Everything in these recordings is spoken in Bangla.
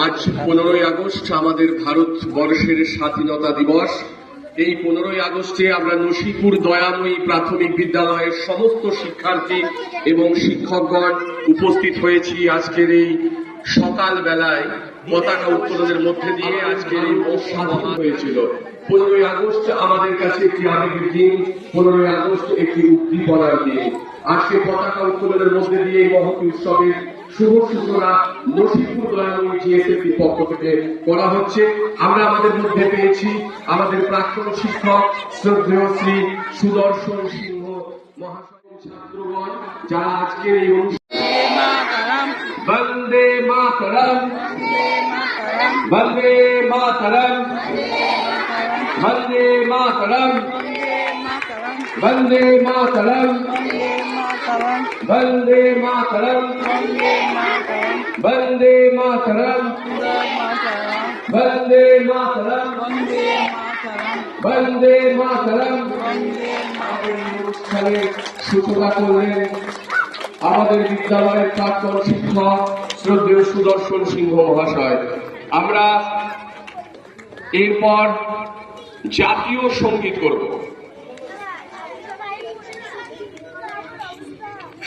আজ 15ই আগস্ট আমাদের ভারতবর্ষের স্বাধীনতা দিবস। এই 15ই আগস্টে আমরা নসিপুর দয়াময়ী প্রাথমিক বিদ্যালয়ের সমস্ত শিক্ষার্থী এবং শিক্ষকগণ উপস্থিত হয়েছি আজকের এই সকাল বেলায় পতাকা উত্তোলনের মধ্যে দিয়ে আজকের এই স্বাধীন হয়েছিল। 15ই আগস্ট আমাদের কাছে একটি আবেগের দিন, 15ই আগস্ট একটি উদ্দীপনার দিন। আজকে পতাকা উত্তোলনের মধ্যে দিয়ে এই মহতী উৎসবের শুভ সূচনা নসিপুর দয়াময়ী জিএসএসি পক্ষ থেকে করা হচ্ছে। আমরা আমাদের মধ্যে পেয়েছি আমাদের প্রাক্তন শিক্ষক শ্রদ্ধেয় শ্রী সুদর্শন সিংহ মহাশয়, ছাত্রগণ যারা আজকের এই বন্দে মাতরম, বন্দে মাতরম, বন্দে মাতরম, বন্দে মাতরম, বন্দে মাতরম, বন্দে মাতরম, বন্দে মাতরম, বন্দে মাতরম। অনুষ্ঠানের সূচনা করলেন আমাদের বিদ্যালয়ের প্রাক্তন শিক্ষক শ্রদ্ধেয় সুদর্শন সিংহ মহাশয়। আমরা এরপর জাতীয় সঙ্গীত করব।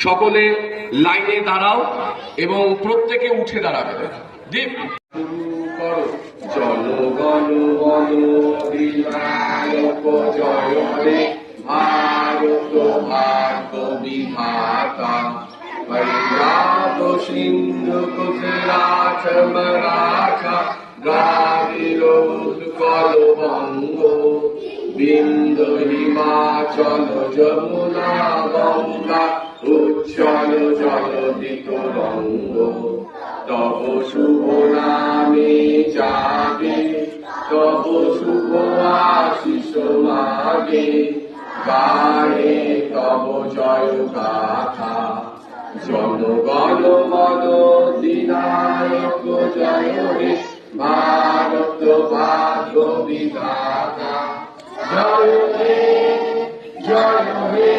সকলে লাইনে দাঁড়াও এবং প্রত্যেকে উঠে দাঁড়াবে। দীপ করো। জনগণ মন অধিনায়ক জয় রে ভারত ভাগ্য বিধাতা, पंजाब सिंध गुजरात मराठा द्राविड़ उत्कल बंग, बिंदु हिमाचल जमुना गंगा उज्जल जलधि तरंग, तब शुभ नामे जागे तब शुभ आशीष मागे, गाए तब जय गाथा, জনগণ মন অধিনায়ক জয় রে ভারত ভাগ্য বিধাতা, জয় হে জয় হে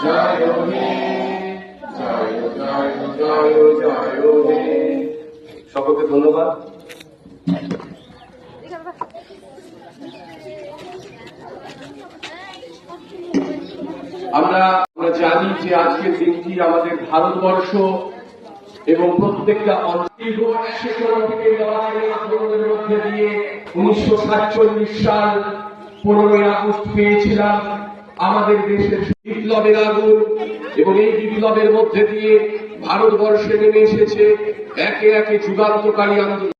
জয় হে জয় জয় জয় জয় হে। সকলকে ধন্যবাদ। আমরা জানি যে আজকের দিনটি আমাদের ভারতবর্ষ এবং প্রত্যেকটা অঞ্চল থেকে লড়াইয়ের আন্দোলনের মধ্যে দিয়ে 1947 সাল 15ই আগস্ট পেয়েছিলাম আমাদের দেশের বিপ্লবের আগুন, এবং এই বিপ্লবের মধ্যে দিয়ে ভারতবর্ষে নেমে এসেছে একে একে যুগান্তকারী আন্দোলন।